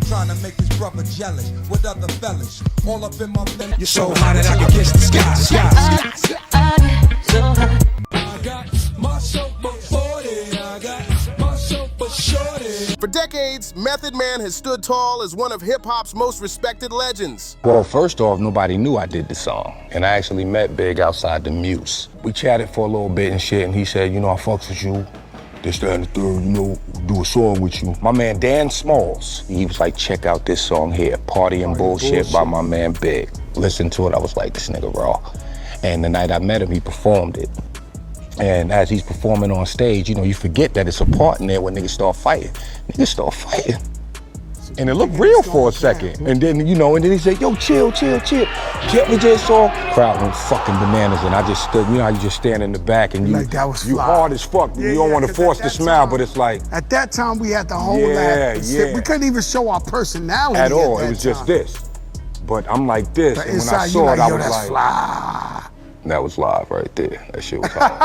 trying to make this brother jealous with other fellas. All up in my belly. You're so hot that I can kiss the sky. So hot. I got my soap before it. I got my soap for shorty. For decades, Method Man has stood tall as one of hip-hop's most respected legends. Well, first off, nobody knew I did the song. And I actually met Big outside the Muse. We chatted for a little bit and shit, and he said, you know, I fucks with you. This, that, and the third, you know, do a song with you. My man Dan Smalls, he was like, check out this song here, Party and Bullshit by my man Big. Listened to it, I was like, this nigga raw. And the night I met him, he performed it. And as he's performing on stage, you know, you forget that it's a part in there when niggas start fighting. Niggas start fighting. And it looked real for a second. And then, you know, and then he said, yo, chill. Get me this song. Crowd went fucking bananas, and I just stood, you know how you just stand in the back and you, like that was you hard as fuck. You don't want to force the smile, but it's like. At that time, we had the whole We couldn't even show our personality at all. It was just this. But I'm like this, but and when I saw it, I was like. Fly. That was live right there. That shit was hard.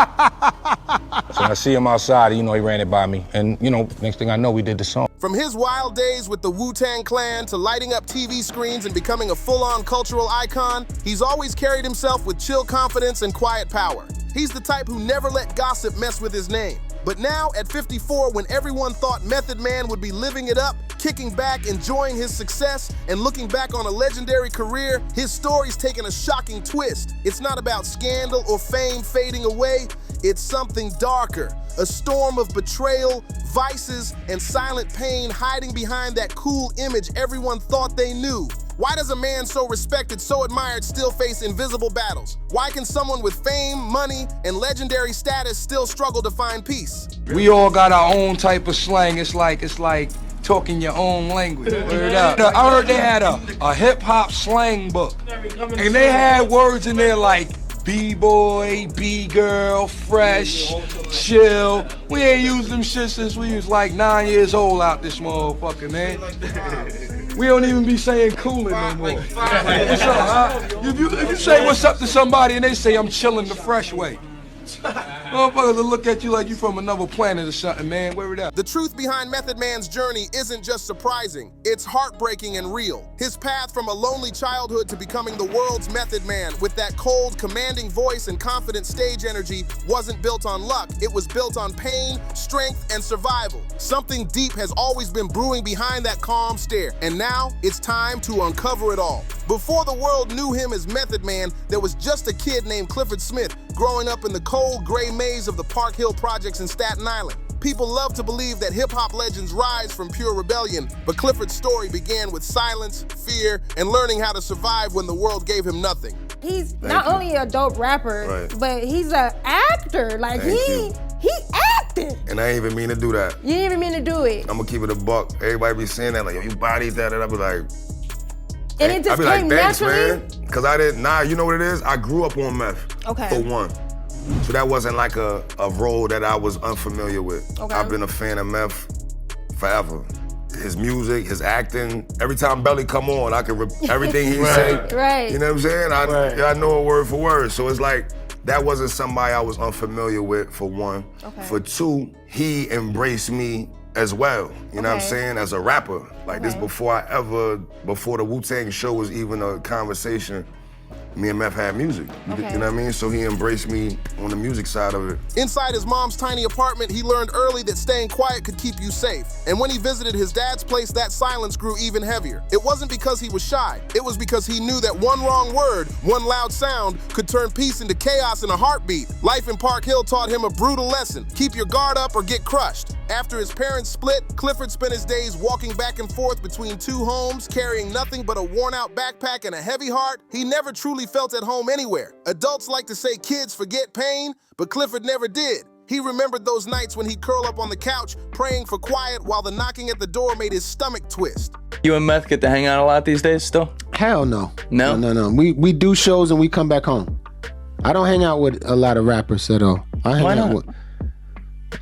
So when I see him outside, you know, he ran it by me. And, you know, next thing I know, we did the song. From his wild days with the Wu-Tang Clan to lighting up TV screens and becoming a full-on cultural icon, he's always carried himself with chill confidence and quiet power. He's the type who never let gossip mess with his name. But now, at 54, when everyone thought Method Man would be living it up, kicking back, enjoying his success, and looking back on a legendary career, his story's taken a shocking twist. It's not about scandal or fame fading away. It's something darker. A storm of betrayal, vices, and silent pain hiding behind that cool image everyone thought they knew. Why does a man so respected, so admired, still face invisible battles? Why can someone with fame, money, and legendary status still struggle to find peace? We all got our own type of slang. It's like talking your own language. Word up. I heard they had a hip-hop slang book. And they had words in there like B-boy, B-girl, fresh, chill. We ain't used them shit since we was like 9 years old out this motherfucker, man. We don't even be saying coolin' no more. What's up, huh? If you say what's up to somebody and they say I'm chillin' the fresh way, motherfuckers will look at you like you from another planet or something, man. Where it at? The truth behind Method Man's journey isn't just surprising, it's heartbreaking and real. His path from a lonely childhood to becoming the world's Method Man with that cold, commanding voice and confident stage energy wasn't built on luck. It was built on pain, strength, and survival. Something deep has always been brewing behind that calm stare, and now it's time to uncover it all. Before the world knew him as Method Man, there was just a kid named Clifford Smith growing up in the cold, gray maze of the Park Hill projects in Staten Island. People love to believe that hip-hop legends rise from pure rebellion, but Clifford's story began with silence, fear, and learning how to survive when the world gave him nothing. He's not only a dope rapper, but he's an actor. Like, he acted. And I ain't even mean to do that. You didn't even mean to do it. I'm gonna keep it a buck. Everybody be saying that, like, yo, you bodied that, and I be like, and it just came naturally? Man. Cause I didn't, you know what it is? I grew up on meth, for one. So that wasn't like a role that I was unfamiliar with. Okay. I've been a fan of meth forever. His music, his acting, every time Belly come on, I can everything he say. Right. You know what I'm saying? I know it word for word. So it's like, that wasn't somebody I was unfamiliar with, for one. Okay. For two, he embraced me as well, you know what I'm saying, as a rapper. Like this before the Wu-Tang show was even a conversation, me and Meth had music, you know what I mean? So he embraced me on the music side of it. Inside his mom's tiny apartment, he learned early that staying quiet could keep you safe. And when he visited his dad's place, that silence grew even heavier. It wasn't because he was shy. It was because he knew that one wrong word, one loud sound, could turn peace into chaos in a heartbeat. Life in Park Hill taught him a brutal lesson. Keep your guard up or get crushed. After his parents split, Clifford spent his days walking back and forth between two homes, carrying nothing but a worn-out backpack and a heavy heart. He never truly felt at home anywhere. Adults like to say kids forget pain, but Clifford never did. He remembered those nights when he'd curl up on the couch, praying for quiet while the knocking at the door made his stomach twist. You and Meth get to hang out a lot these days still? Hell no. No? No. We do shows and we come back home. I don't hang out with a lot of rappers at all. Why not?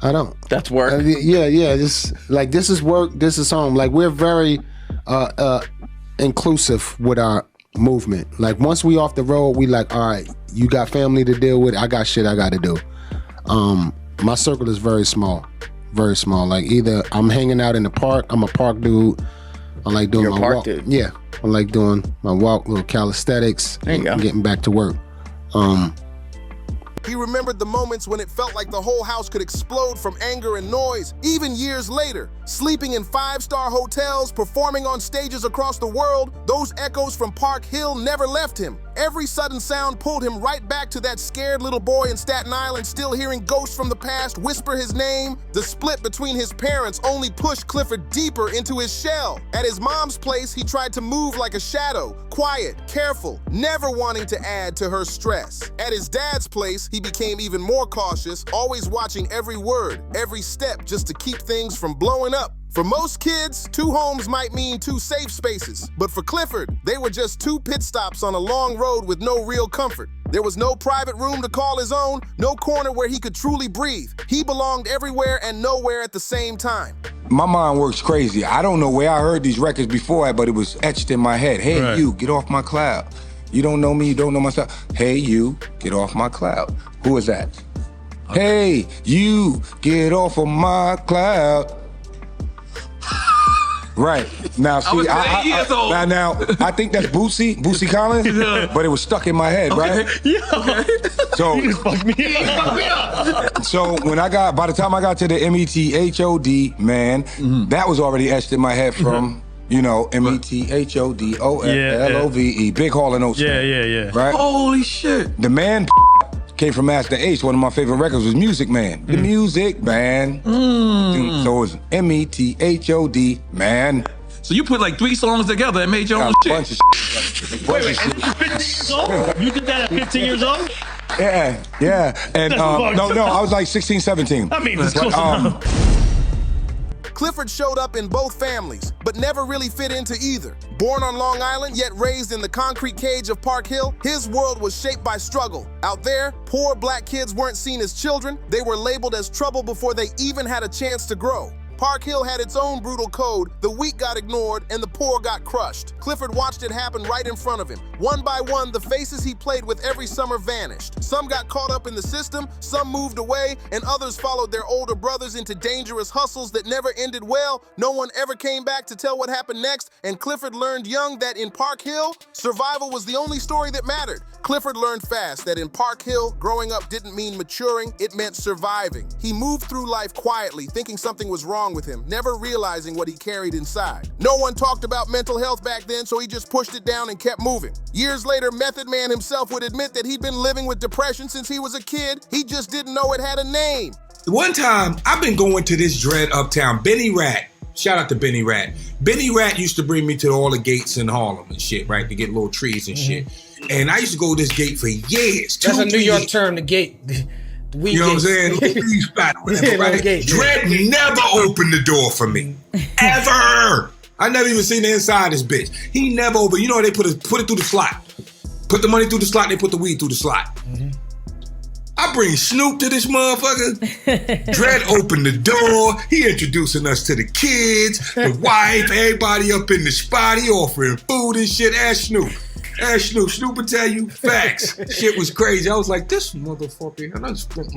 I don't. That's work. Yeah. This is work. This is home. Like, we're very inclusive with our movement. Like, once we off the road, we like, all right, you got family to deal with. I got shit I got to do. My circle is very small. Like, either I'm hanging out in the park. I'm a park dude. I like doing You're a my park walk. dude. Yeah, I like doing my walk, little calisthenics, There you go. getting back to work. He remembered the moments when it felt like the whole house could explode from anger and noise, even years later. Sleeping in 5-star hotels, performing on stages across the world, those echoes from Park Hill never left him. Every sudden sound pulled him right back to that scared little boy in Staten Island, still hearing ghosts from the past whisper his name. The split between his parents only pushed Clifford deeper into his shell. At his mom's place, he tried to move like a shadow, quiet, careful, never wanting to add to her stress. At his dad's place, he became even more cautious, always watching every word, every step, just to keep things from blowing up. For most kids, 2 homes might mean 2 safe spaces, but for Clifford, they were just 2 pit stops on a long road with no real comfort. There was no private room to call his own, no corner where he could truly breathe. He belonged everywhere and nowhere at the same time. My mind works crazy. I don't know where I heard these records before, but it was etched in my head. Hey, you, get off my cloud. You don't know me, you don't know myself. Hey, you, get off my cloud. Who is that? Hey, you, get off of my cloud. Right. Now, see, now, I think that's Bootsy Collins, but it was stuck in my head, right? Yeah. Okay. So, you just fucked me up. So by the time I got to the METHOD, man, that was already etched in my head from, METHODOLOVE, Big Hall in Ocean. Yeah. Right? Holy shit. The man came from Master Ace. One of my favorite records was Music Man. The Music Man. So it was METHOD, man. So you put like 3 songs together and made your own shit. Bunch of shit. Wait, and you 15 years old? You did that at 15 years old? Yeah. And no, I was like 16, 17. I mean, it's close enough. Clifford showed up in both families, but never really fit into either. Born on Long Island, yet raised in the concrete cage of Park Hill, his world was shaped by struggle. Out there, poor black kids weren't seen as children. They were labeled as trouble before they even had a chance to grow. Park Hill had its own brutal code. The weak got ignored and the poor got crushed. Clifford watched it happen right in front of him. One by one, the faces he played with every summer vanished. Some got caught up in the system, some moved away, and others followed their older brothers into dangerous hustles that never ended well. No one ever came back to tell what happened next, and Clifford learned young that in Park Hill, survival was the only story that mattered. Clifford learned fast that in Park Hill, growing up didn't mean maturing, it meant surviving. He moved through life quietly, thinking something was wrong with him, never realizing what he carried inside. No one talked about mental health back then, so he just pushed it down and kept moving. Years later, Method Man himself would admit that he'd been living with depression since he was a kid. He just didn't know it had a name. One time, I've been going to this dread uptown, Benny Rat. Shout out to Benny Rat. Benny Rat used to bring me to all the gates in Harlem and shit, right? To get little trees and shit. And I used to go to this gate for years. That's a New York term, the gate. You know what I'm saying? Little spot, whatever, right? Dread never opened the door for me. Ever. I never even seen the inside of this bitch. He never opened. You know, they put it through the slot. Put the money through the slot, they put the weed through the slot. I bring Snoop to this motherfucker. Dread opened the door. He introducing us to the kids, the wife, everybody up in the spot. He offering food and shit. Ask Snoop. Snoop will tell you facts. Shit was crazy. I was like, this motherfucker. And I spent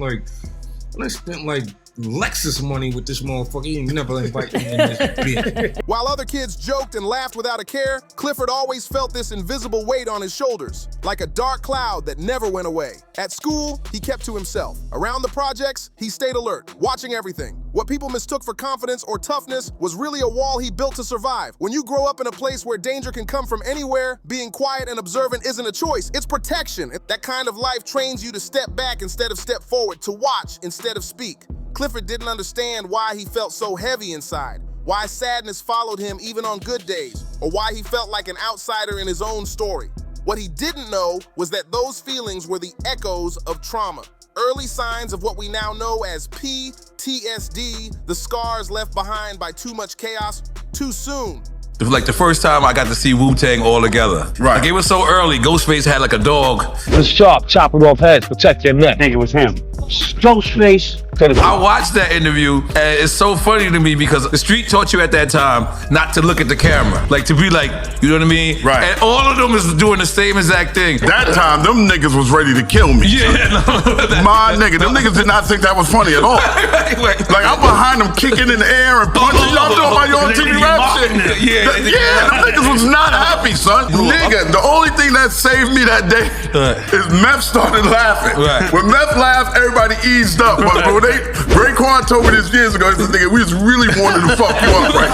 like Lexus money with this motherfucker. He ain't never invite me in this bitch. While other kids joked and laughed without a care, Clifford always felt this invisible weight on his shoulders, like a dark cloud that never went away. At school, he kept to himself. Around the projects, he stayed alert, watching everything. What people mistook for confidence or toughness was really a wall he built to survive. When you grow up in a place where danger can come from anywhere, being quiet and observant isn't a choice, it's protection. That kind of life trains you to step back instead of step forward, to watch instead of speak. Clifford didn't understand why he felt so heavy inside, why sadness followed him even on good days, or why he felt like an outsider in his own story. What he didn't know was that those feelings were the echoes of trauma, early signs of what we now know as PTSD, the scars left behind by too much chaos too soon. Like the first time I got to see Wu-Tang all together. Right. Like it was so early, Ghostface had like a dog. The sharp chopping off heads, protect their neck. I think it was him. Ghostface. I watched that interview and it's so funny to me because the street taught you at that time not to look at the camera. Like to be like, you know what I mean? Right. And all of them is doing the same exact thing. That time, them niggas was ready to kill me. Yeah. My nigga, them niggas did not think that was funny at all. Right. Like I'm behind them kicking in the air and punching. Y'all doing my own TV rap shit. Yeah. Yeah, them niggas was not happy, son. Nigga, the only thing that saved me that day is Meth started laughing. When Meth laughed, everybody eased up. But when Raekwon told me this years ago, he said, nigga, we was really wanting to fuck you up right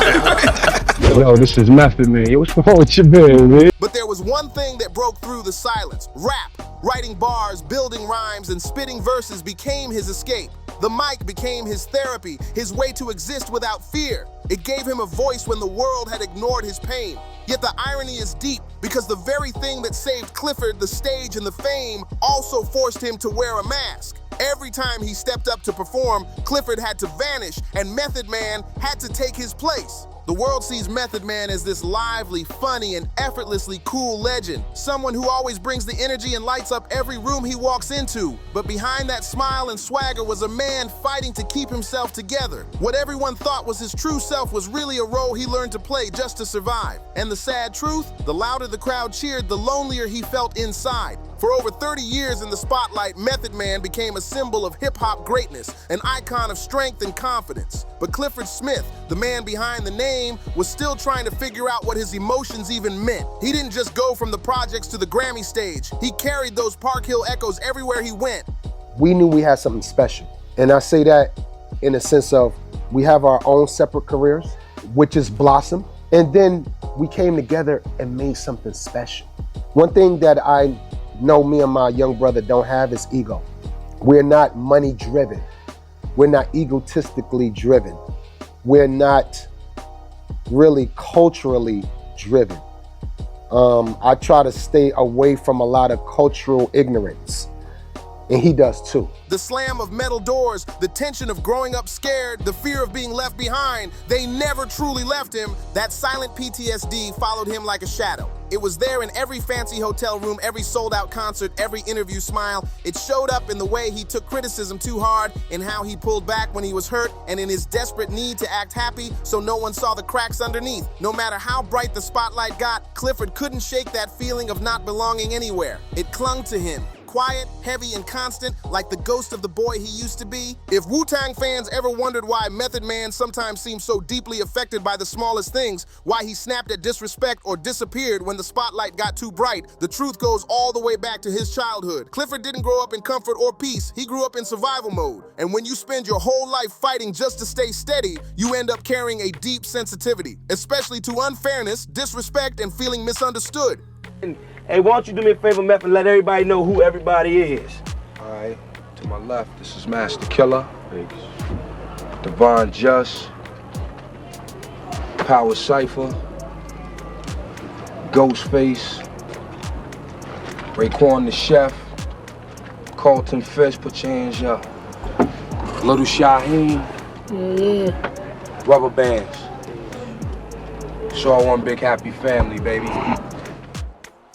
now. Yo, this is Method Man. Yo, what's wrong with your man? But there was one thing that broke through the silence. Rap. Writing bars, building rhymes, and spitting verses became his escape. The mic became his therapy, his way to exist without fear. It gave him a voice when the world had ignored his pain. Yet the irony is deep, because the very thing that saved Clifford, the stage and the fame, also forced him to wear a mask. Every time he stepped up to perform, Clifford had to vanish, and Method Man had to take his place. The world sees Method Man as this lively, funny, and effortlessly cool legend. Someone who always brings the energy and lights up every room he walks into. But behind that smile and swagger was a man fighting to keep himself together. What everyone thought was his true self was really a role he learned to play just to survive. And the sad truth, the louder the crowd cheered, the lonelier he felt inside. For over 30 years in the spotlight, Method Man became a symbol of hip-hop greatness, an icon of strength and confidence. But Clifford Smith, the man behind the name, was still trying to figure out what his emotions even meant. He didn't just go from the projects to the Grammy stage. He carried those Park Hill echoes everywhere he went. We knew we had something special. And I say that in a sense of we have our own separate careers, which is blossom. And then we came together and made something special. One thing that I know me and my young brother don't have is ego. We're not money driven. We're not egotistically driven. We're not really culturally driven. I try to stay away from a lot of cultural ignorance, and he does too. The slam of metal doors, the tension of growing up scared, the fear of being left behind, they never truly left him. That silent PTSD followed him like a shadow. It was there in every fancy hotel room, every sold-out concert, every interview smile. It showed up in the way he took criticism too hard, in how he pulled back when he was hurt, and in his desperate need to act happy so no one saw the cracks underneath. No matter how bright the spotlight got, Clifford couldn't shake that feeling of not belonging anywhere. It clung to him. Quiet, heavy, and constant, like the ghost of the boy he used to be. If Wu-Tang fans ever wondered why Method Man sometimes seems so deeply affected by the smallest things, why he snapped at disrespect or disappeared when the spotlight got too bright, the truth goes all the way back to his childhood. Clifford didn't grow up in comfort or peace. He grew up in survival mode. And when you spend your whole life fighting just to stay steady, you end up carrying a deep sensitivity, especially to unfairness, disrespect, and feeling misunderstood. Hey, why don't you do me a favor, Meth, and let everybody know who everybody is? All right, to my left, this is Master Killer, Devon Just, Power Cypher, Ghostface, Raekwon the Chef, Carlton Fish, put your hands up, Little Shaheem, Rubber Bands. It's all one big happy family, baby.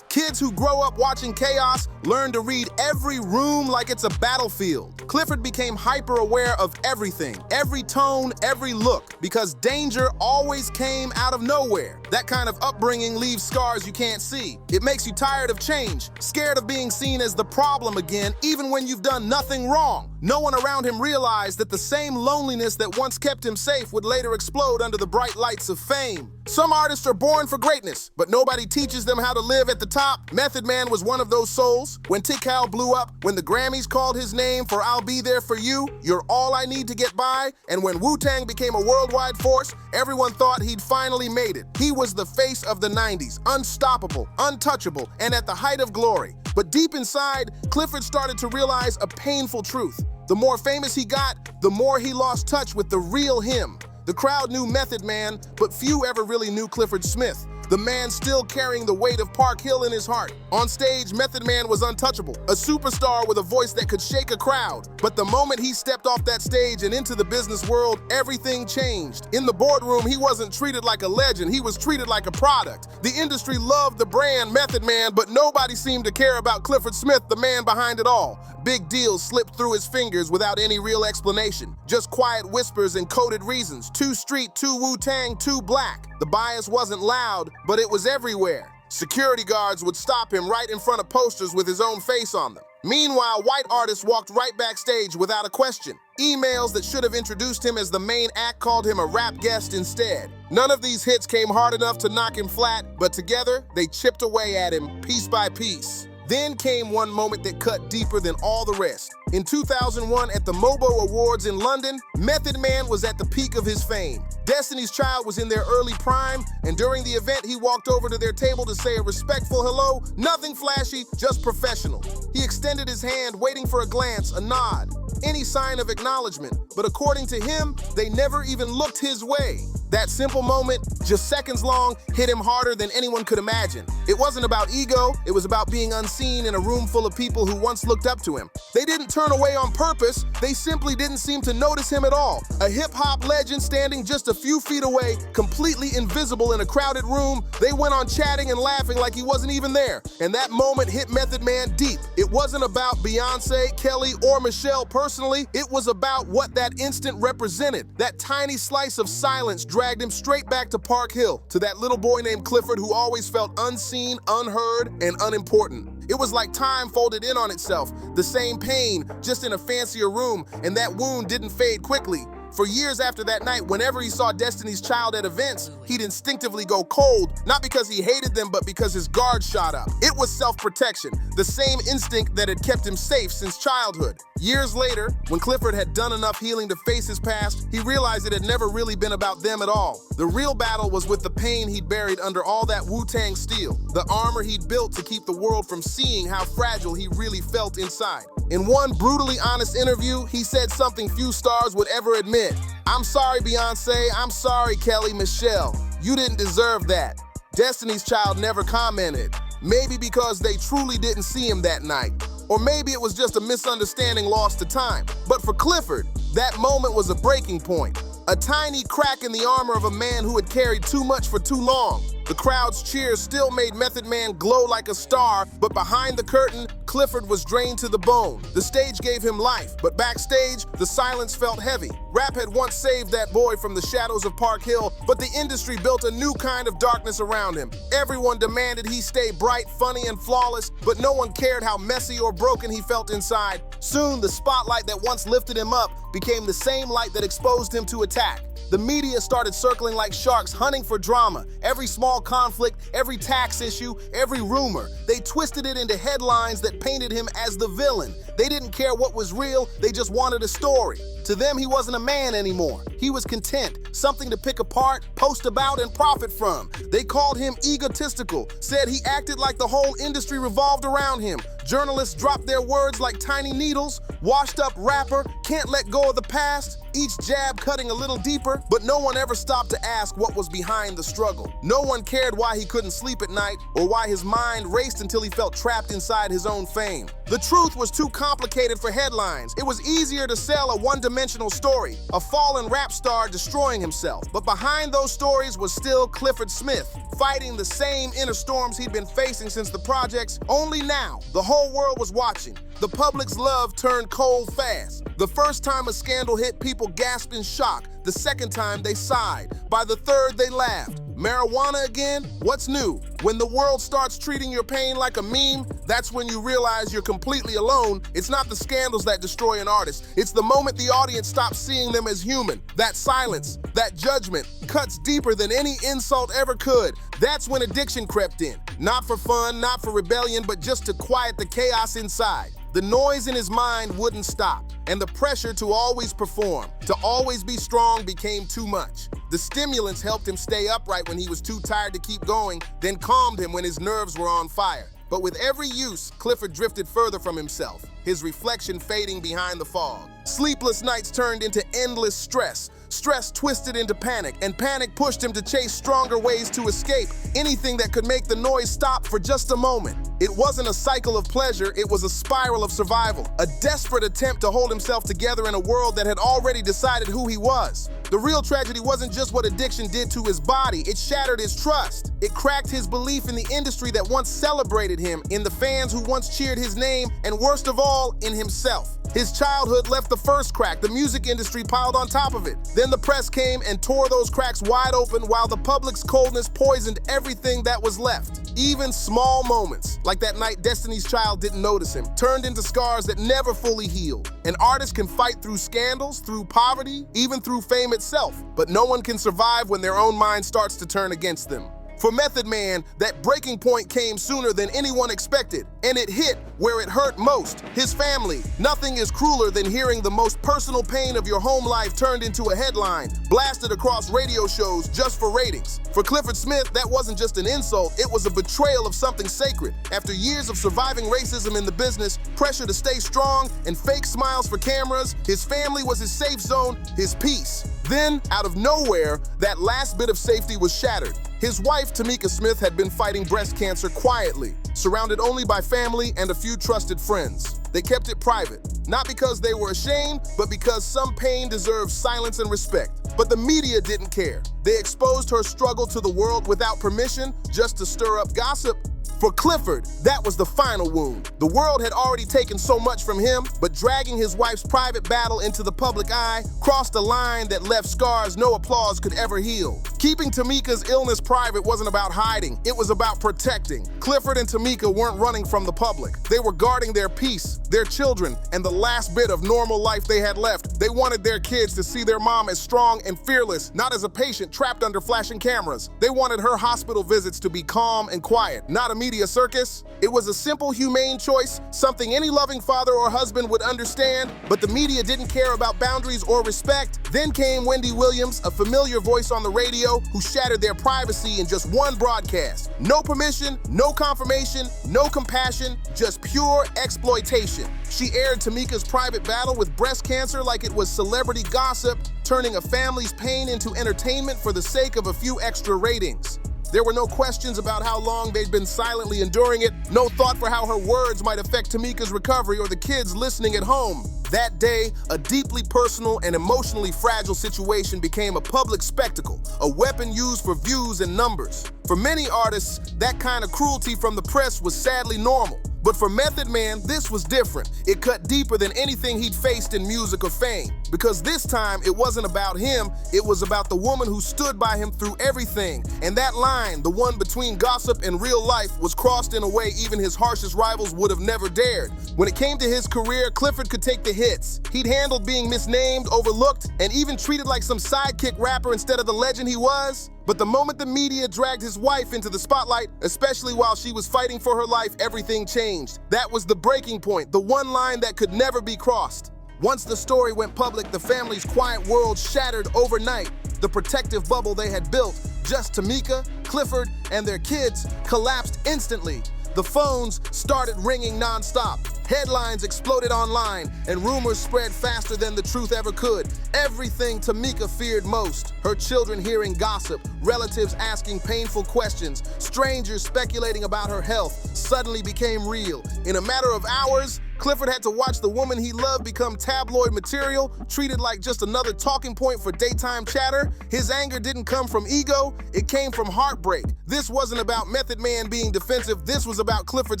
Kids who grow up watching chaos learn to read every room like it's a battlefield. Clifford became hyper-aware of everything, every tone, every look, because danger always came out of nowhere. That kind of upbringing leaves scars you can't see. It makes you tired of change, scared of being seen as the problem again, even when you've done nothing wrong. No one around him realized that the same loneliness that once kept him safe would later explode under the bright lights of fame. Some artists are born for greatness, but nobody teaches them how to live at the top. Method Man was one of those souls. When Tikal blew up, when the Grammys called his name for I'll Be There For You, You're All I Need to Get By, and when Wu-Tang became a worldwide force, everyone thought he'd finally made it. He was the face of the 90s, unstoppable, untouchable, and at the height of glory. But deep inside, Clifford started to realize a painful truth. The more famous he got, the more he lost touch with the real him. The crowd knew Method Man, but few ever really knew Clifford Smith, the man still carrying the weight of Park Hill in his heart. On stage, Method Man was untouchable, a superstar with a voice that could shake a crowd. But the moment he stepped off that stage and into the business world, everything changed. In the boardroom, he wasn't treated like a legend, he was treated like a product. The industry loved the brand Method Man, but nobody seemed to care about Clifford Smith, the man behind it all. Big deals slipped through his fingers without any real explanation. Just quiet whispers and coded reasons. Too street, too Wu-Tang, too black. The bias wasn't loud, but it was everywhere. Security guards would stop him right in front of posters with his own face on them. Meanwhile, white artists walked right backstage without a question. Emails that should have introduced him as the main act called him a rap guest instead. None of these hits came hard enough to knock him flat, but together, they chipped away at him piece by piece. Then came one moment that cut deeper than all the rest. In 2001, at the MOBO Awards in London, Method Man was at the peak of his fame. Destiny's Child was in their early prime, and during the event, he walked over to their table to say a respectful hello, nothing flashy, just professional. He extended his hand, waiting for a glance, a nod, any sign of acknowledgement, but according to him, they never even looked his way. That simple moment, just seconds long, hit him harder than anyone could imagine. It wasn't about ego, it was about being unseen in a room full of people who once looked up to him. They didn't turn away on purpose, they simply didn't seem to notice him at all. A hip-hop legend standing just a few feet away, completely invisible in a crowded room, they went on chatting and laughing like he wasn't even there. And that moment hit Method Man deep. It wasn't about Beyonce, Kelly, or Michelle personally, it was about what that instant represented. That tiny slice of silence dragged him straight back to Park Hill, to that little boy named Clifford who always felt unseen, unheard, and unimportant. It was like time folded in on itself, the same pain, just in a fancier room, and that wound didn't fade quickly. For years after that night, whenever he saw Destiny's Child at events, he'd instinctively go cold, not because he hated them, but because his guard shot up. It was self-protection, the same instinct that had kept him safe since childhood. Years later, when Clifford had done enough healing to face his past, he realized it had never really been about them at all. The real battle was with the pain he'd buried under all that Wu-Tang steel, the armor he'd built to keep the world from seeing how fragile he really felt inside. In one brutally honest interview, he said something few stars would ever admit. "I'm sorry, Beyonce, I'm sorry, Kelly, Michelle. You didn't deserve that." Destiny's Child never commented. Maybe because they truly didn't see him that night. Or maybe it was just a misunderstanding lost to time. But for Clifford, that moment was a breaking point. A tiny crack in the armor of a man who had carried too much for too long. The crowd's cheers still made Method Man glow like a star, but behind the curtain, Clifford was drained to the bone. The stage gave him life, but backstage, the silence felt heavy. Rap had once saved that boy from the shadows of Park Hill, but the industry built a new kind of darkness around him. Everyone demanded he stay bright, funny, and flawless, but no one cared how messy or broken he felt inside. Soon, the spotlight that once lifted him up became the same light that exposed him to attack. The media started circling like sharks, hunting for drama. Every small conflict, every tax issue, every rumor. They twisted it into headlines that painted him as the villain. They didn't care what was real, they just wanted a story. To them, he wasn't a man anymore. He was content, something to pick apart, post about, and profit from. They called him egotistical, said he acted like the whole industry revolved around him. Journalists dropped their words like tiny needles. Washed up rapper, can't let go of the past. Each jab cutting a little deeper, but no one ever stopped to ask what was behind the struggle. No one cared why he couldn't sleep at night or why his mind raced until he felt trapped inside his own fame. The truth was too complicated for headlines. It was easier to sell a one-dimensional story, a fallen rap star destroying himself. But behind those stories was still Clifford Smith, fighting the same inner storms he'd been facing since the projects. Only now, the whole world was watching. The public's love turned cold fast. The first time a scandal hit, people gasped in shock. The second time, they sighed. By the third, they laughed. Marijuana again? What's new? When the world starts treating your pain like a meme, that's when you realize you're completely alone. It's not the scandals that destroy an artist. It's the moment the audience stops seeing them as human. That silence, that judgment, cuts deeper than any insult ever could. That's when addiction crept in. Not for fun, not for rebellion, but just to quiet the chaos inside. The noise in his mind wouldn't stop, and the pressure to always perform, to always be strong became too much. The stimulants helped him stay upright when he was too tired to keep going, then calmed him when his nerves were on fire. But with every use, Clifford drifted further from himself, his reflection fading behind the fog. Sleepless nights turned into endless stress. Stress twisted into panic, and panic pushed him to chase stronger ways to escape, anything that could make the noise stop for just a moment. It wasn't a cycle of pleasure, it was a spiral of survival, a desperate attempt to hold himself together in a world that had already decided who he was. The real tragedy wasn't just what addiction did to his body, it shattered his trust. It cracked his belief in the industry that once celebrated him, in the fans who once cheered his name, and worst of all, in himself. His childhood left the first crack. The music industry piled on top of it. Then the press came and tore those cracks wide open while the public's coldness poisoned everything that was left. Even small moments, like that night Destiny's Child didn't notice him, turned into scars that never fully healed. An artist can fight through scandals, through poverty, even through fame itself, but no one can survive when their own mind starts to turn against them. For Method Man, that breaking point came sooner than anyone expected, and it hit where it hurt most, his family. Nothing is crueler than hearing the most personal pain of your home life turned into a headline, blasted across radio shows just for ratings. For Clifford Smith, that wasn't just an insult, it was a betrayal of something sacred. After years of surviving racism in the business, pressure to stay strong, and fake smiles for cameras, his family was his safe zone, his peace. Then, out of nowhere, that last bit of safety was shattered. His wife, Tamika Smith, had been fighting breast cancer quietly, surrounded only by family and a few trusted friends. They kept it private, not because they were ashamed, but because some pain deserves silence and respect. But the media didn't care. They exposed her struggle to the world without permission, just to stir up gossip. For Clifford, that was the final wound. The world had already taken so much from him, but dragging his wife's private battle into the public eye crossed a line that left scars no applause could ever heal. Keeping Tamika's illness private wasn't about hiding, it was about protecting. Clifford and Tamika weren't running from the public. They were guarding their peace, their children, and the last bit of normal life they had left. They wanted their kids to see their mom as strong and fearless, not as a patient trapped under flashing cameras. They wanted her hospital visits to be calm and quiet, not a media circus. It was a simple, humane choice, something any loving father or husband would understand, but the media didn't care about boundaries or respect. Then came Wendy Williams, a familiar voice on the radio, who shattered their privacy in just one broadcast. No permission, no confirmation, no compassion, just pure exploitation. She aired Tamika's private battle with breast cancer like it was celebrity gossip, turning a family's pain into entertainment for the sake of a few extra ratings. There were no questions about how long they'd been silently enduring it, no thought for how her words might affect Tamika's recovery or the kids listening at home. That day, a deeply personal and emotionally fragile situation became a public spectacle, a weapon used for views and numbers. For many artists, that kind of cruelty from the press was sadly normal. But for Method Man, this was different. It cut deeper than anything he'd faced in music or fame. Because this time, it wasn't about him, it was about the woman who stood by him through everything. And that line, the one between gossip and real life, was crossed in a way even his harshest rivals would have never dared. When it came to his career, Clifford could take the hits. He'd handled being misnamed, overlooked, and even treated like some sidekick rapper instead of the legend he was. But the moment the media dragged his wife into the spotlight, especially while she was fighting for her life, everything changed. That was the breaking point, the one line that could never be crossed. Once the story went public, the family's quiet world shattered overnight. The protective bubble they had built, just Tamika, Clifford, and their kids, collapsed instantly. The phones started ringing nonstop. Headlines exploded online, and rumors spread faster than the truth ever could. Everything Tamika feared most, her children hearing gossip, relatives asking painful questions, strangers speculating about her health, suddenly became real. In a matter of hours, Clifford had to watch the woman he loved become tabloid material, treated like just another talking point for daytime chatter. His anger didn't come from ego, it came from heartbreak. This wasn't about Method Man being defensive, this was about Clifford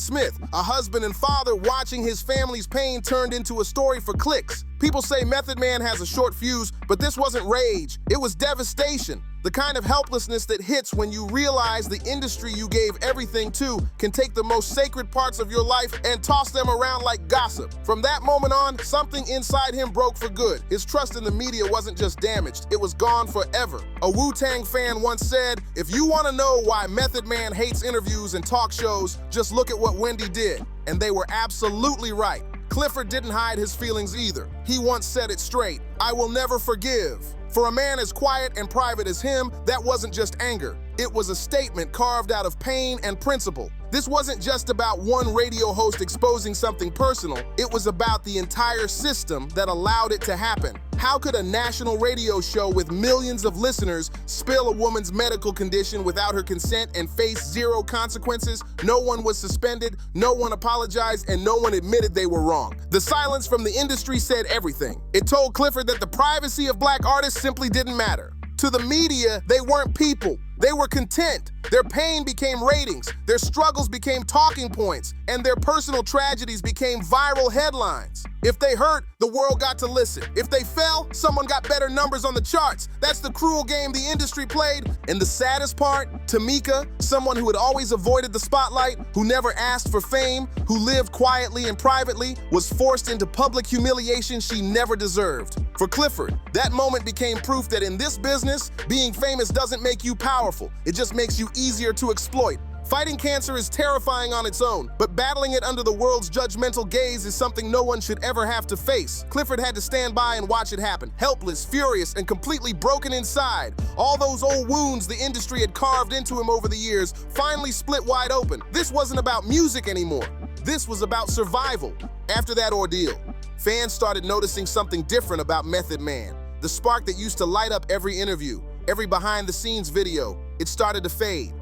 Smith, a husband and father watching his family's pain turned into a story for clicks. People say Method Man has a short fuse, but this wasn't rage, it was devastation. The kind of helplessness that hits when you realize the industry you gave everything to can take the most sacred parts of your life and toss them around like gossip. From that moment on, something inside him broke for good. His trust in the media wasn't just damaged, it was gone forever. A Wu-Tang fan once said, "If you want to know why Method Man hates interviews and talk shows, just look at what Wendy did." And they were absolutely right. Clifford didn't hide his feelings either. He once said it straight, "I will never forgive." For a man as quiet and private as him, that wasn't just anger. It was a statement carved out of pain and principle. This wasn't just about one radio host exposing something personal. It was about the entire system that allowed it to happen. How could a national radio show with millions of listeners spill a woman's medical condition without her consent and face zero consequences? No one was suspended, no one apologized, and no one admitted they were wrong. The silence from the industry said everything. It told Clifford that the privacy of black artists simply didn't matter. To the media, they weren't people. They were content. Their pain became ratings, their struggles became talking points, and their personal tragedies became viral headlines. If they hurt, the world got to listen. If they fell, someone got better numbers on the charts. That's the cruel game the industry played. And the saddest part, Tamika, someone who had always avoided the spotlight, who never asked for fame, who lived quietly and privately, was forced into public humiliation she never deserved. For Clifford, that moment became proof that in this business, being famous doesn't make you powerful. It just makes you easier to exploit. Fighting cancer is terrifying on its own, but battling it under the world's judgmental gaze is something no one should ever have to face. Clifford had to stand by and watch it happen, helpless, furious, and completely broken inside. All those old wounds the industry had carved into him over the years finally split wide open. This wasn't about music anymore. This was about survival. After that ordeal, fans started noticing something different about Method Man. The spark that used to light up every interview, every behind-the-scenes video, it started to fade.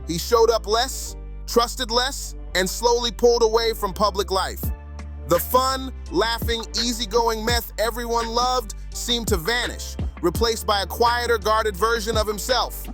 He showed up less, trusted less, and slowly pulled away from public life. The fun, laughing, easygoing Meth everyone loved seemed to vanish, replaced by a quieter, guarded version of himself.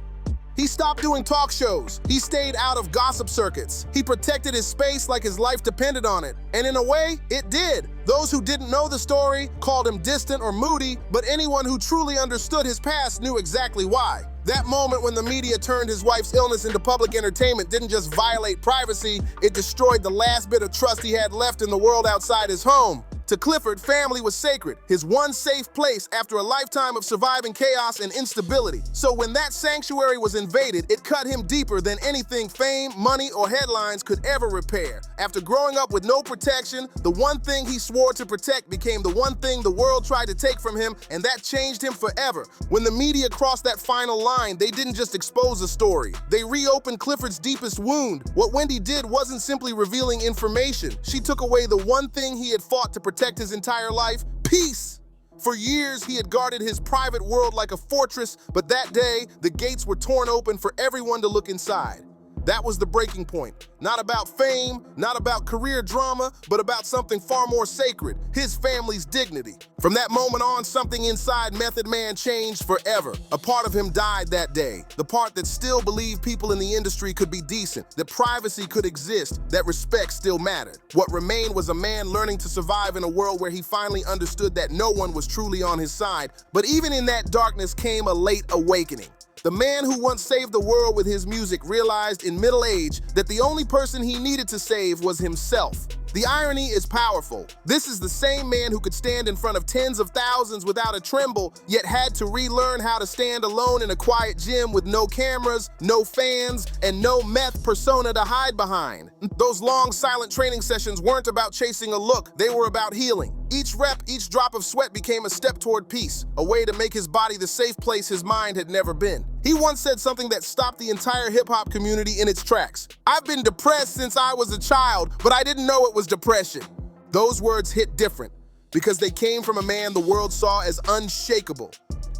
He stopped doing talk shows. He stayed out of gossip circuits. He protected his space like his life depended on it. And in a way, it did. Those who didn't know the story called him distant or moody, but anyone who truly understood his past knew exactly why. That moment when the media turned his wife's illness into public entertainment didn't just violate privacy, it destroyed the last bit of trust he had left in the world outside his home. To Clifford, family was sacred, his one safe place after a lifetime of surviving chaos and instability. So when that sanctuary was invaded, it cut him deeper than anything fame, money, or headlines could ever repair. After growing up with no protection, the one thing he swore to protect became the one thing the world tried to take from him, and that changed him forever. When the media crossed that final line, they didn't just expose a story. They reopened Clifford's deepest wound. What Wendy did wasn't simply revealing information. She took away the one thing he had fought to protect his entire life, peace. For years, he had guarded his private world like a fortress, but that day, the gates were torn open for everyone to look inside. That was the breaking point. Not about fame, not about career drama, but about something far more sacred, his family's dignity. From that moment on, something inside Method Man changed forever. A part of him died that day. The part that still believed people in the industry could be decent, that privacy could exist, that respect still mattered. What remained was a man learning to survive in a world where he finally understood that no one was truly on his side. But even in that darkness came a late awakening. The man who once saved the world with his music realized in middle age that the only person he needed to save was himself. The irony is powerful. This is the same man who could stand in front of tens of thousands without a tremble, yet had to relearn how to stand alone in a quiet gym with no cameras, no fans, and no meth persona to hide behind. Those long, silent training sessions weren't about chasing a look, they were about healing. Each rep, each drop of sweat became a step toward peace, a way to make his body the safe place his mind had never been. He once said something that stopped the entire hip-hop community in its tracks. "I've been depressed since I was a child, but I didn't know it was depression." Those words hit different because they came from a man the world saw as unshakable.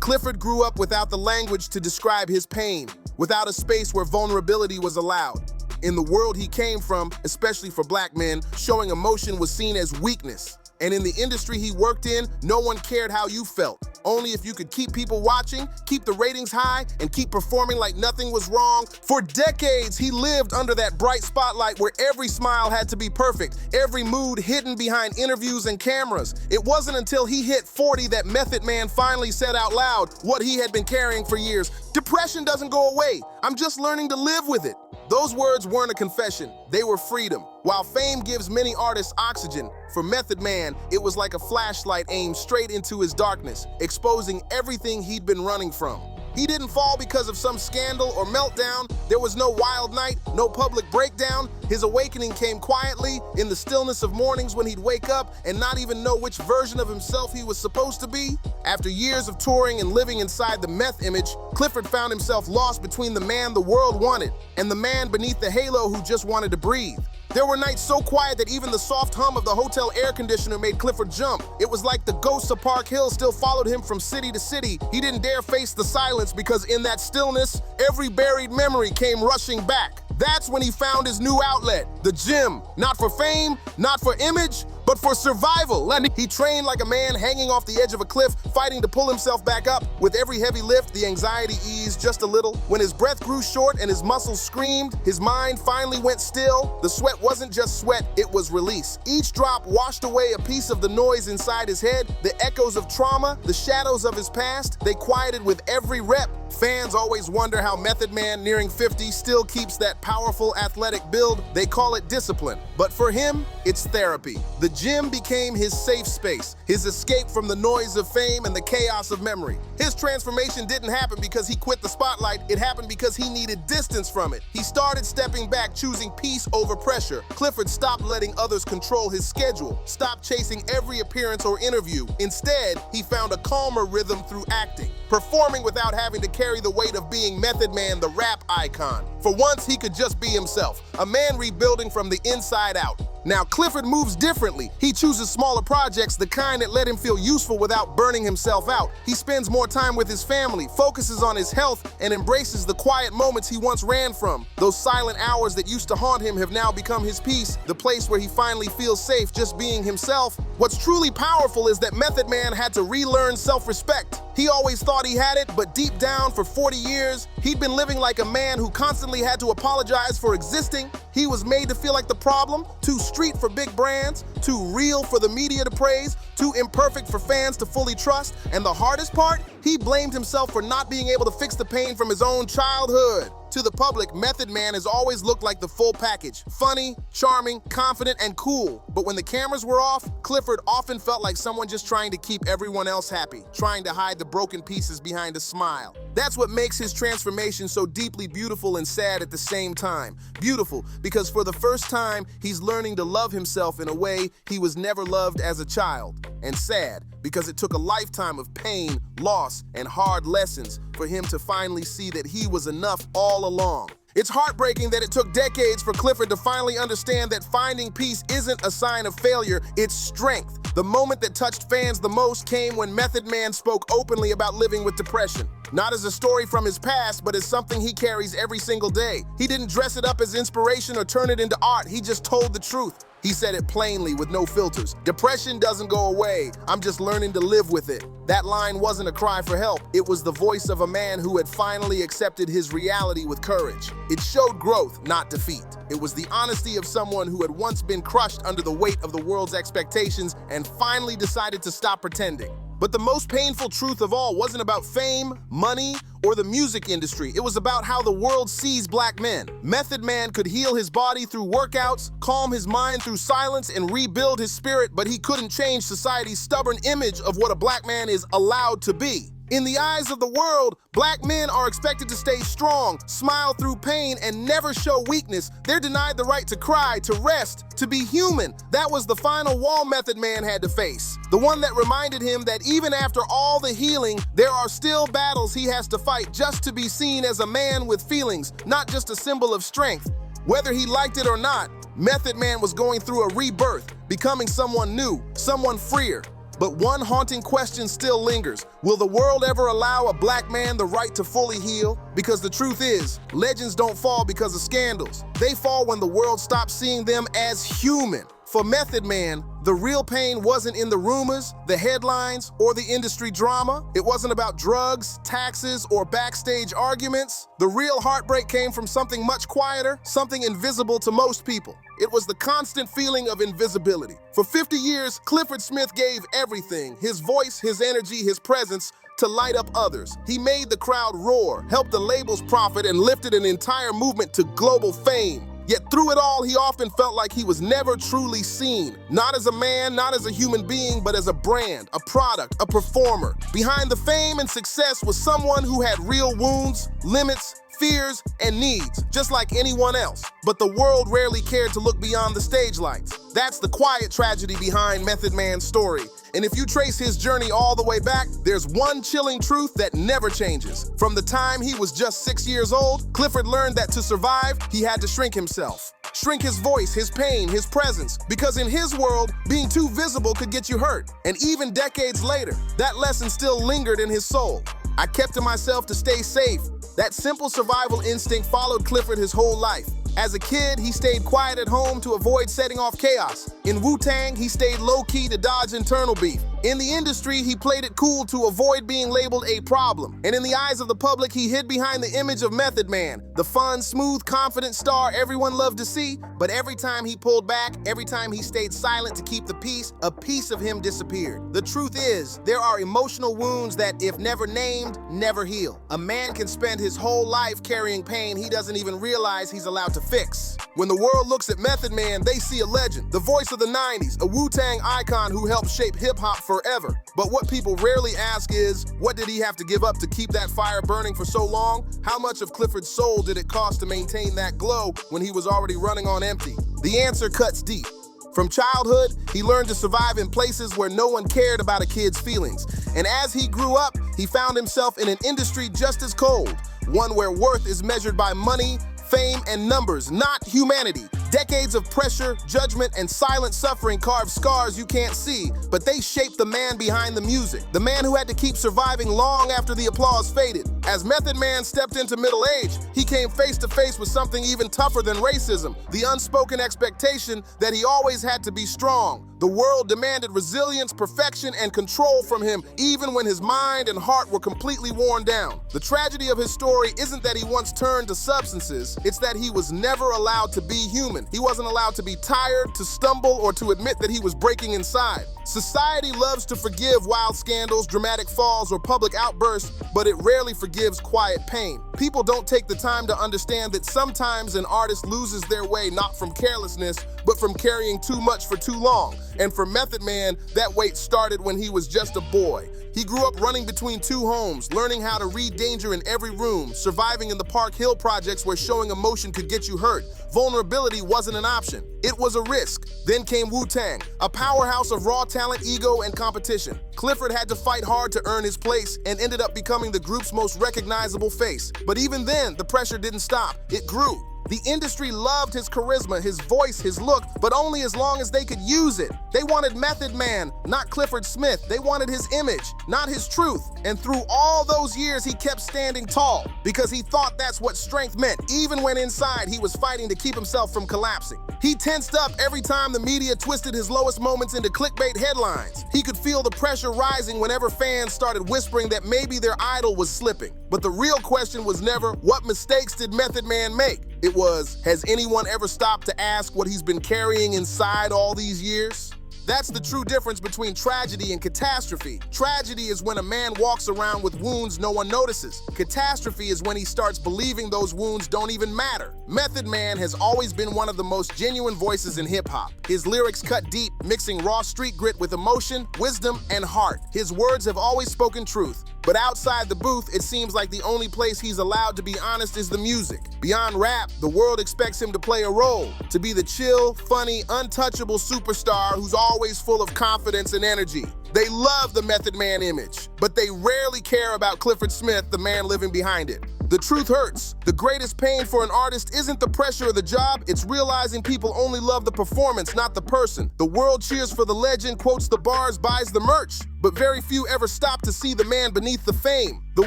Clifford grew up without the language to describe his pain, without a space where vulnerability was allowed. In the world he came from, especially for black men, showing emotion was seen as weakness. And in the industry he worked in, no one cared how you felt. Only if you could keep people watching, keep the ratings high, and keep performing like nothing was wrong. For decades, he lived under that bright spotlight where every smile had to be perfect, every mood hidden behind interviews and cameras. It wasn't until he hit 40 that Method Man finally said out loud what he had been carrying for years. "Depression doesn't go away. I'm just learning to live with it." Those words weren't a confession, they were freedom. While fame gives many artists oxygen, for Method Man, it was like a flashlight aimed straight into his darkness, exposing everything he'd been running from. He didn't fall because of some scandal or meltdown. There was no wild night, no public breakdown. His awakening came quietly, in the stillness of mornings when he'd wake up and not even know which version of himself he was supposed to be. After years of touring and living inside the meth image, Clifford found himself lost between the man the world wanted and the man beneath the halo who just wanted to breathe. There were nights so quiet that even the soft hum of the hotel air conditioner made Clifford jump. It was like the ghosts of Park Hill still followed him from city to city. He didn't dare face the silence because in that stillness, every buried memory came rushing back. That's when he found his new outlet, the gym. Not for fame, not for image, but but for survival. He trained like a man hanging off the edge of a cliff, fighting to pull himself back up. With every heavy lift, the anxiety eased just a little. When his breath grew short and his muscles screamed, his mind finally went still. The sweat wasn't just sweat, it was release. Each drop washed away a piece of the noise inside his head, the echoes of trauma, the shadows of his past. They quieted with every rep. Fans always wonder how Method Man, nearing 50, still keeps that powerful athletic build. They call it discipline. But for him, it's therapy. The gym became his safe space, his escape from the noise of fame and the chaos of memory. His transformation didn't happen because he quit the spotlight. It happened because he needed distance from it. He started stepping back, choosing peace over pressure. Clifford stopped letting others control his schedule, stopped chasing every appearance or interview. Instead, he found a calmer rhythm through acting, performing without having to carry the weight of being Method Man, the rap icon. For once, he could just be himself, a man rebuilding from the inside out. Now, Clifford moves differently. He chooses smaller projects, the kind that let him feel useful without burning himself out. He spends more time with his family, focuses on his health, and embraces the quiet moments he once ran from. Those silent hours that used to haunt him have now become his peace, the place where he finally feels safe just being himself. What's truly powerful is that Method Man had to relearn self-respect. He always thought he had it, but deep down for 40 years, he'd been living like a man who constantly had to apologize for existing. He was made to feel like the problem, too street for big brands, too real for the media to praise, too imperfect for fans to fully trust. And the hardest part, he blamed himself for not being able to fix the pain from his own childhood. To the public, Method Man has always looked like the full package. Funny, charming, confident, and cool. But when the cameras were off, Clifford often felt like someone just trying to keep everyone else happy, trying to hide the broken pieces behind a smile. That's what makes his transformation so deeply beautiful and sad at the same time. Beautiful because for the first time, he's learning to love himself in a way he was never loved as a child. And sad because it took a lifetime of pain, loss, and hard lessons for him to finally see that he was enough all along. It's heartbreaking that it took decades for Clifford to finally understand that finding peace isn't a sign of failure, it's strength. The moment that touched fans the most came when Method Man spoke openly about living with depression. Not as a story from his past, but as something he carries every single day. He didn't dress it up as inspiration or turn it into art, he just told the truth. He said it plainly with no filters. Depression doesn't go away, I'm just learning to live with it. That line wasn't a cry for help, it was the voice of a man who had finally accepted his reality with courage. It showed growth, not defeat. It was the honesty of someone who had once been crushed under the weight of the world's expectations and finally decided to stop pretending. But the most painful truth of all wasn't about fame, money, or the music industry. It was about how the world sees black men. Method Man could heal his body through workouts, calm his mind through silence, and rebuild his spirit, but he couldn't change society's stubborn image of what a black man is allowed to be. In the eyes of the world, black men are expected to stay strong, smile through pain, and never show weakness. They're denied the right to cry, to rest, to be human. That was the final wall Method Man had to face. The one that reminded him that even after all the healing, there are still battles he has to fight just to be seen as a man with feelings, not just a symbol of strength. Whether he liked it or not, Method Man was going through a rebirth, becoming someone new, someone freer. But one haunting question still lingers. Will the world ever allow a black man the right to fully heal? Because the truth is, legends don't fall because of scandals. They fall when the world stops seeing them as human. For Method Man, the real pain wasn't in the rumors, the headlines, or the industry drama. It wasn't about drugs, taxes, or backstage arguments. The real heartbreak came from something much quieter, something invisible to most people. It was the constant feeling of invisibility. For 50 years, Clifford Smith gave everything, his voice, his energy, his presence, to light up others. He made the crowd roar, helped the labels profit, and lifted an entire movement to global fame. Yet through it all, he often felt like he was never truly seen. Not as a man, not as a human being, but as a brand, a product, a performer. Behind the fame and success was someone who had real wounds, limits, fears, and needs, just like anyone else. But the world rarely cared to look beyond the stage lights. That's the quiet tragedy behind Method Man's story. And if you trace his journey all the way back, there's one chilling truth that never changes. From the time he was just 6 years old, Clifford learned that to survive, he had to shrink himself. Shrink his voice, his pain, his presence. Because in his world, being too visible could get you hurt. And even decades later, that lesson still lingered in his soul. I kept to myself to stay safe. That simple survival instinct followed Clifford his whole life. As a kid, he stayed quiet at home to avoid setting off chaos. In Wu-Tang, he stayed low-key to dodge internal beef. In the industry, he played it cool to avoid being labeled a problem. And in the eyes of the public, he hid behind the image of Method Man, the fun, smooth, confident star everyone loved to see. But every time he pulled back, every time he stayed silent to keep the peace, a piece of him disappeared. The truth is, there are emotional wounds that, if never named, never heal. A man can spend his whole life carrying pain he doesn't even realize he's allowed to fix. When the world looks at Method Man, they see a legend, the voice of the 90s, a Wu-Tang icon who helped shape hip-hop forever. But what people rarely ask is, what did he have to give up to keep that fire burning for so long? How much of Clifford's soul did it cost to maintain that glow when he was already running on empty? The answer cuts deep. From childhood, he learned to survive in places where no one cared about a kid's feelings. And as he grew up, he found himself in an industry just as cold, one where worth is measured by money, fame, and numbers, not humanity. Decades of pressure, judgment, and silent suffering carved scars you can't see, but they shaped the man behind the music, the man who had to keep surviving long after the applause faded. As Method Man stepped into middle age, he came face to face with something even tougher than racism, the unspoken expectation that he always had to be strong. The world demanded resilience, perfection, and control from him, even when his mind and heart were completely worn down. The tragedy of his story isn't that he once turned to substances, it's that he was never allowed to be human. He wasn't allowed to be tired, to stumble, or to admit that he was breaking inside. Society loves to forgive wild scandals, dramatic falls, or public outbursts, but it rarely forgives quiet pain. People don't take the time to understand that sometimes an artist loses their way not from carelessness, but from carrying too much for too long. And for Method Man, that weight started when he was just a boy. He grew up running between two homes, learning how to read danger in every room, surviving in the Park Hill projects where showing emotion could get you hurt. Vulnerability wasn't an option. It was a risk. Then came Wu-Tang, a powerhouse of raw talent, ego, and competition. Clifford had to fight hard to earn his place and ended up becoming the group's most recognizable face. But even then, the pressure didn't stop. It grew. The industry loved his charisma, his voice, his look, but only as long as they could use it. They wanted Method Man, not Clifford Smith. They wanted his image, not his truth. And through all those years, he kept standing tall because he thought that's what strength meant, even when inside he was fighting to keep himself from collapsing. He tensed up every time the media twisted his lowest moments into clickbait headlines. He could feel the pressure rising whenever fans started whispering that maybe their idol was slipping. But the real question was never, what mistakes did Method Man make? It was, has anyone ever stopped to ask what he's been carrying inside all these years? That's the true difference between tragedy and catastrophe. Tragedy is when a man walks around with wounds no one notices. Catastrophe is when he starts believing those wounds don't even matter. Method Man has always been one of the most genuine voices in hip-hop. His lyrics cut deep, mixing raw street grit with emotion, wisdom, and heart. His words have always spoken truth. But outside the booth, it seems like the only place he's allowed to be honest is the music. Beyond rap, the world expects him to play a role, to be the chill, funny, untouchable superstar who's always full of confidence and energy. They love the Method Man image, but they rarely care about Clifford Smith, the man living behind it. The truth hurts. The greatest pain for an artist isn't the pressure of the job, it's realizing people only love the performance, not the person. The world cheers for the legend, quotes the bars, buys the merch, but very few ever stop to see the man beneath the fame, the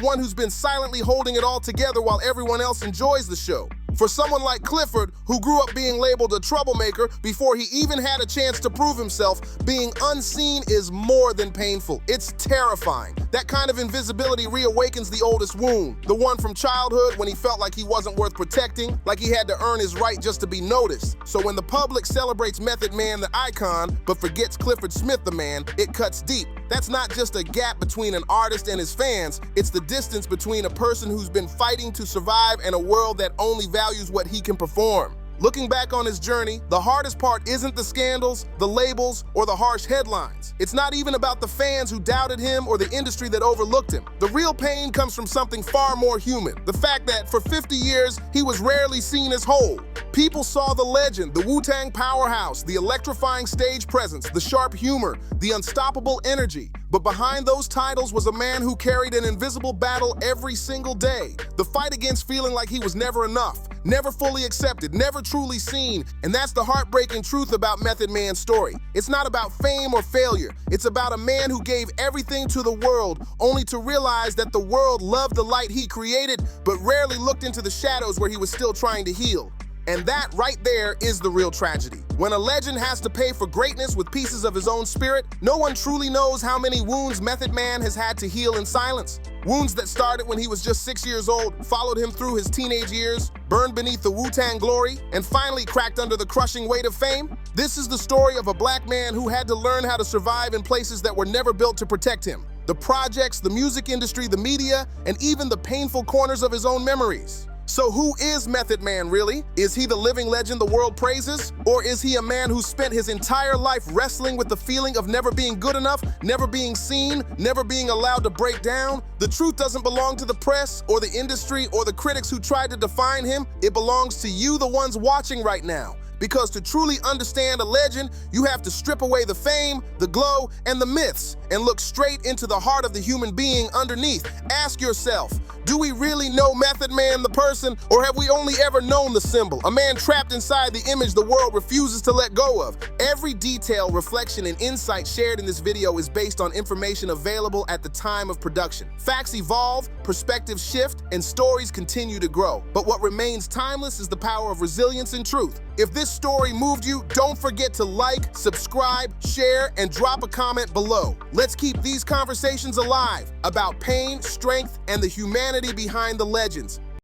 one who's been silently holding it all together while everyone else enjoys the show. For someone like Clifford, who grew up being labeled a troublemaker before he even had a chance to prove himself, being unseen is more than painful. It's terrifying. That kind of invisibility reawakens the oldest wound, the one from childhood when he felt like he wasn't worth protecting, like he had to earn his right just to be noticed. So when the public celebrates Method Man the icon, but forgets Clifford Smith the man, it cuts deep. That's not just a gap between an artist and his fans, it's the distance between a person who's been fighting to survive and a world that only values what he can perform. Looking back on his journey, the hardest part isn't the scandals, the labels, or the harsh headlines. It's not even about the fans who doubted him or the industry that overlooked him. The real pain comes from something far more human. The fact that for 50 years, he was rarely seen as whole. People saw the legend, the Wu-Tang powerhouse, the electrifying stage presence, the sharp humor, the unstoppable energy. But behind those titles was a man who carried an invisible battle every single day. The fight against feeling like he was never enough, never fully accepted, never truly seen. And that's the heartbreaking truth about Method Man's story. It's not about fame or failure. It's about a man who gave everything to the world, only to realize that the world loved the light he created, but rarely looked into the shadows where he was still trying to heal. And that right there is the real tragedy. When a legend has to pay for greatness with pieces of his own spirit, no one truly knows how many wounds Method Man has had to heal in silence. Wounds that started when he was just 6 years old, followed him through his teenage years, burned beneath the Wu-Tang glory, and finally cracked under the crushing weight of fame. This is the story of a black man who had to learn how to survive in places that were never built to protect him. The projects, the music industry, the media, and even the painful corners of his own memories. So who is Method Man really? Is he the living legend the world praises? Or is he a man who spent his entire life wrestling with the feeling of never being good enough, never being seen, never being allowed to break down? The truth doesn't belong to the press or the industry or the critics who tried to define him. It belongs to you, the ones watching right now. Because to truly understand a legend, you have to strip away the fame, the glow, and the myths, and look straight into the heart of the human being underneath. Ask yourself, do we really know Method Man the person, or have we only ever known the symbol? A man trapped inside the image the world refuses to let go of. Every detail, reflection, and insight shared in this video is based on information available at the time of production. Facts evolve, perspectives shift, and stories continue to grow. But what remains timeless is the power of resilience and truth. If this story moved you, don't forget to like, subscribe, share, and drop a comment below. Let's keep these conversations alive about pain, strength, and the humanity behind the legends.